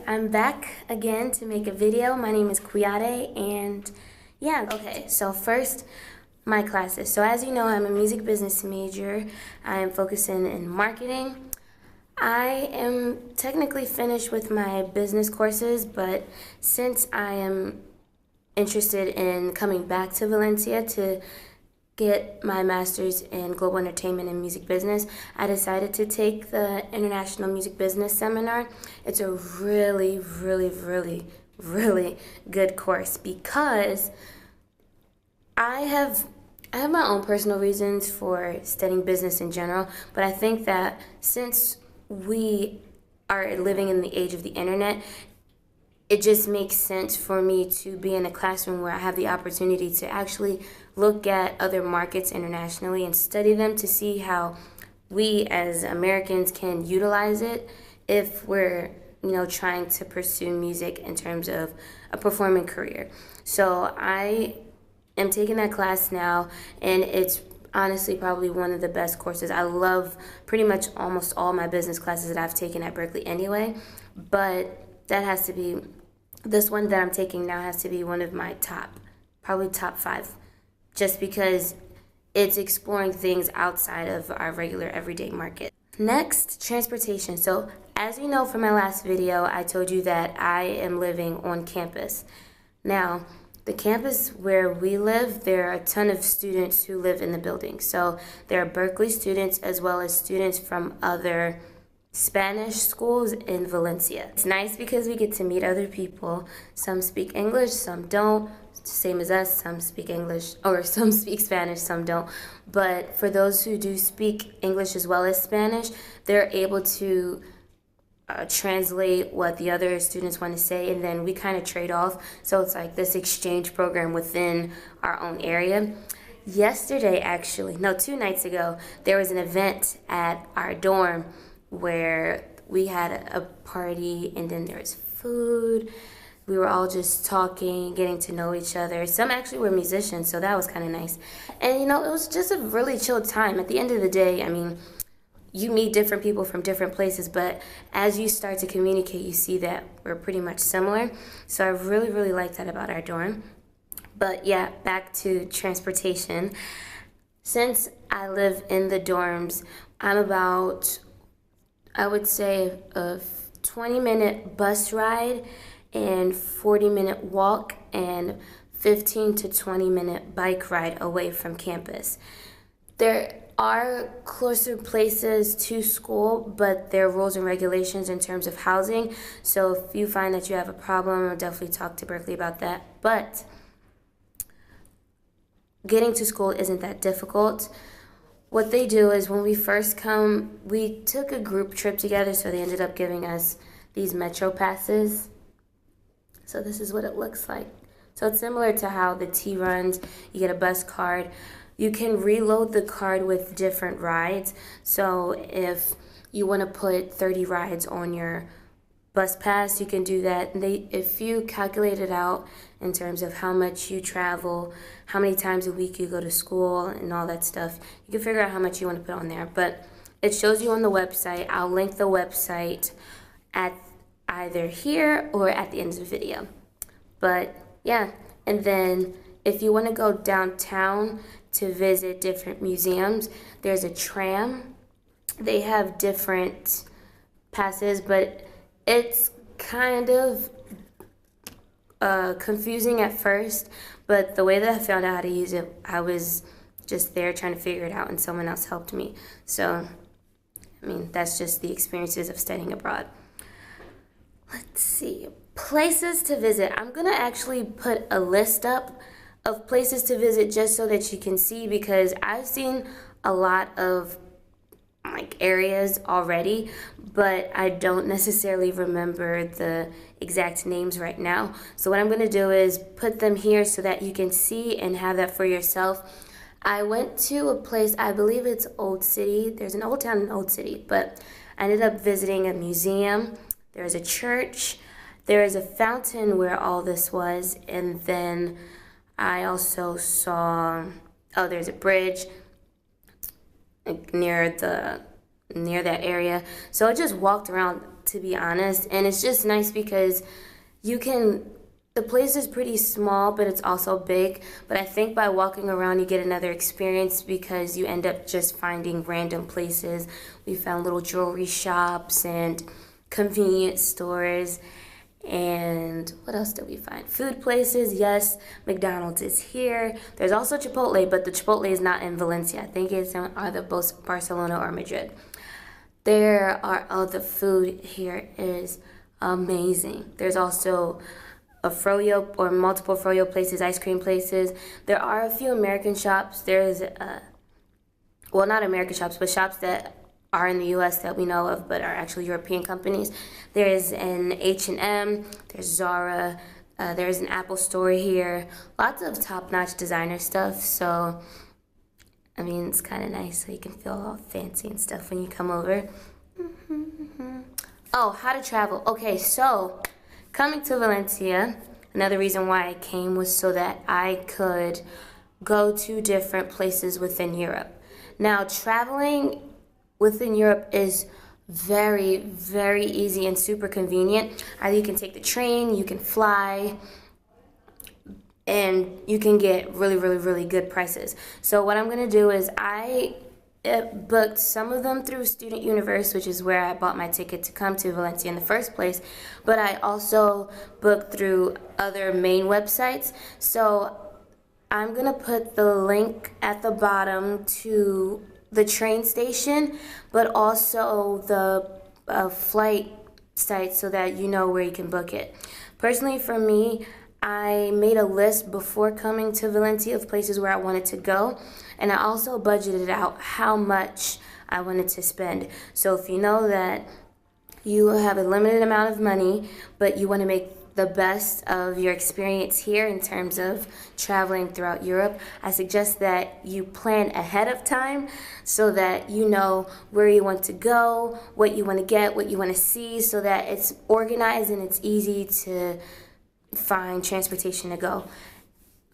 Hi, I'm back again to make a video. My name is Kuyade, and yeah, okay, so first, my classes. So as you know, I'm a music business major. I am focusing in marketing. I am technically finished with my business courses, but since I am interested in coming back to Valencia to get my master's in global entertainment and music business, I decided to take the International Music Business Seminar. It's a really, really, really, really good course because I have my own personal reasons for studying business in general, but I think that since we are living in the age of the internet, it just makes sense for me to be in a classroom where I have the opportunity to actually look at other markets internationally and study them to see how we as Americans can utilize it if we're, trying to pursue music in terms of a performing career. So I am taking that class now, and it's honestly probably one of the best courses. I love pretty much almost all my business classes that I've taken at Berklee anyway, but this one that I'm taking now has to be one of my probably top 5, just because it's exploring things outside of our regular everyday market. Next, transportation. So as you know from my last video, I told you that I am living on campus. Now, the campus where we live, there are a ton of students who live in the building. So there are Berklee students as well as students from other Spanish schools in Valencia. It's nice because we get to meet other people. Some speak English, some don't. Same as us, some speak English, or some speak Spanish, some don't. But for those who do speak English as well as Spanish, they're able to translate what the other students want to say, and then we kind of trade off. So it's like this exchange program within our own area. Yesterday, actually, no, 2 nights ago, there was an event at our dorm where we had a party, and then there was food. We were all just talking, getting to know each other. Some actually were musicians, so that was kind of nice. And it was just a really chill time. At the end of the day, you meet different people from different places, but as you start to communicate, you see that we're pretty much similar. So I really, really like that about our dorm. But yeah, back to transportation. Since I live in the dorms, I'm about, I would say, a 20-minute bus ride and 40-minute walk and 15 to 20-minute bike ride away from campus. There are closer places to school, but there are rules and regulations in terms of housing. So if you find that you have a problem, I'll definitely talk to Berklee about that. But getting to school isn't that difficult. What they do is when we first come, we took a group trip together, so they ended up giving us these metro passes. So this is what it looks like. So it's similar to how the T runs. You get a bus card. You can reload the card with different rides. So if you want to put 30 rides on your bus pass, you can do that. And if you calculate it out in terms of how much you travel, how many times a week you go to school, and all that stuff, you can figure out how much you want to put on there. But it shows you on the website. I'll link the website at either here or at the end of the video. But yeah, and then if you want to go downtown to visit different museums, there's a tram. They have different passes, but it's kind of confusing at first. But the way that I found out how to use it, I was just there trying to figure it out, and someone else helped me. So, that's just the experiences of studying abroad. Let's see, places to visit. I'm gonna actually put a list up of places to visit just so that you can see, because I've seen a lot of areas already, but I don't necessarily remember the exact names right now. So what I'm gonna do is put them here so that you can see and have that for yourself. I went to a place, I believe it's Old City. There's an old town in Old City, but I ended up visiting a museum. There's a church. There is a fountain where all this was, and then I also saw, there's a bridge near that area. So I just walked around to be honest. And it's just nice because the place is pretty small, but it's also big. But I think by walking around, you get another experience because you end up just finding random places. We found little jewelry shops and convenience stores. And what else did we find? Food places, yes. McDonald's is here. There's also Chipotle, but the Chipotle is not in Valencia. I think it's in either both Barcelona or Madrid. The food here is amazing. There's also a froyo or multiple froyo places, ice cream places. There are a few American shops. There's, well, not American shops, but shops that are in the U.S. that we know of, but are actually European companies. There's an H&M, there's Zara, there's an Apple store here. Lots of top-notch designer stuff, so, I mean, it's kind of nice so you can feel all fancy and stuff when you come over. Oh, how to travel. Okay, so, coming to Valencia, another reason why I came was so that I could go to different places within Europe. Now, traveling within Europe is very, very easy and super convenient. Either you can take the train, you can fly, and you can get really, really, really good prices. So what I'm gonna do is I booked some of them through Student Universe, which is where I bought my ticket to come to Valencia in the first place, but I also booked through other main websites. So I'm gonna put the link at the bottom to the train station, but also the flight site so that you know where you can book it. Personally, for me, I made a list before coming to Valencia of places where I wanted to go, and I also budgeted out how much I wanted to spend. So if you know that you have a limited amount of money, but you want to make the best of your experience here in terms of traveling throughout Europe, I suggest that you plan ahead of time so that you know where you want to go, what you want to get, what you want to see, so that it's organized and it's easy to find transportation to go.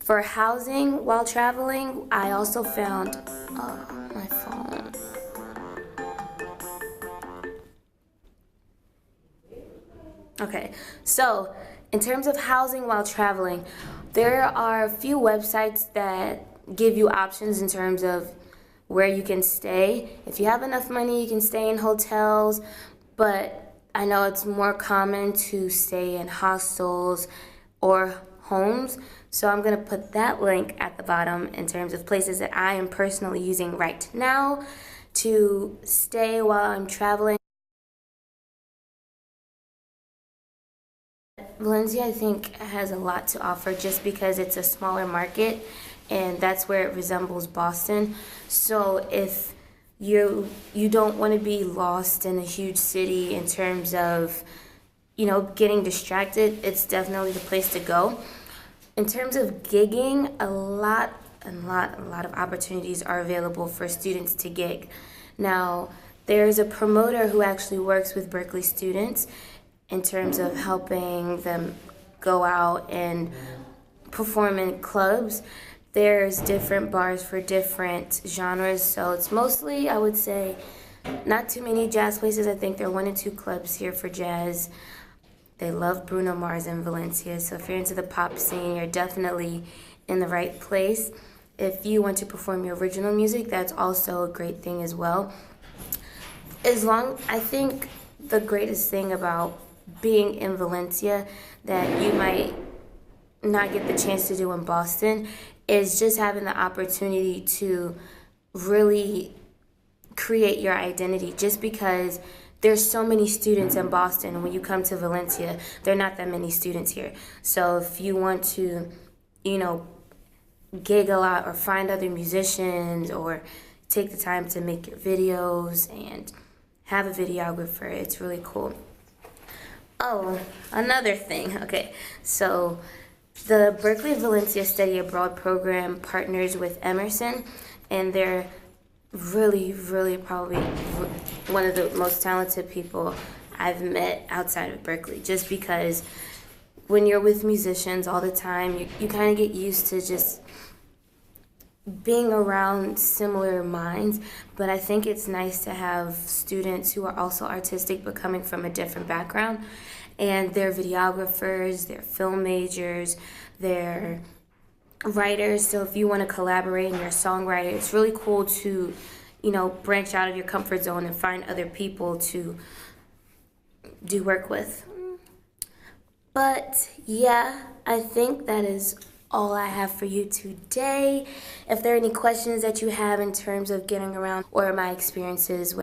For housing while traveling, I also found my phone. Okay, so in terms of housing while traveling, there are a few websites that give you options in terms of where you can stay. If you have enough money, you can stay in hotels, but I know it's more common to stay in hostels or homes. So I'm gonna put that link at the bottom in terms of places that I am personally using right now to stay while I'm traveling. Valencia, I think, has a lot to offer just because it's a smaller market, and that's where it resembles Boston. So if you don't want to be lost in a huge city in terms of, getting distracted, it's definitely the place to go. In terms of gigging, a lot of opportunities are available for students to gig. Now, there's a promoter who actually works with Berklee students in terms of helping them go out and perform in clubs. There's different bars for different genres, so it's mostly, I would say, not too many jazz places. I think there are 1 or 2 clubs here for jazz. They love Bruno Mars in Valencia, so if you're into the pop scene, you're definitely in the right place. If you want to perform your original music, that's also a great thing as well. I think the greatest thing about being in Valencia that you might not get the chance to do in Boston is just having the opportunity to really create your identity, just because there's so many students in Boston, and when you come to Valencia, there are not that many students here. So if you want to, gig a lot or find other musicians or take the time to make your videos and have a videographer, it's really cool. Oh, another thing. Okay, so the Berklee Valencia Study Abroad program partners with Emerson, and they're really, really probably one of the most talented people I've met outside of Berklee, just because when you're with musicians all the time, you kind of get used to just being around similar minds, but I think it's nice to have students who are also artistic but coming from a different background, and they're videographers, they're film majors, they're writers. So if you want to collaborate and you're a songwriter, it's really cool to, branch out of your comfort zone and find other people to do work with. But yeah, I think that is all I have for you today. If there are any questions that you have in terms of getting around or my experiences with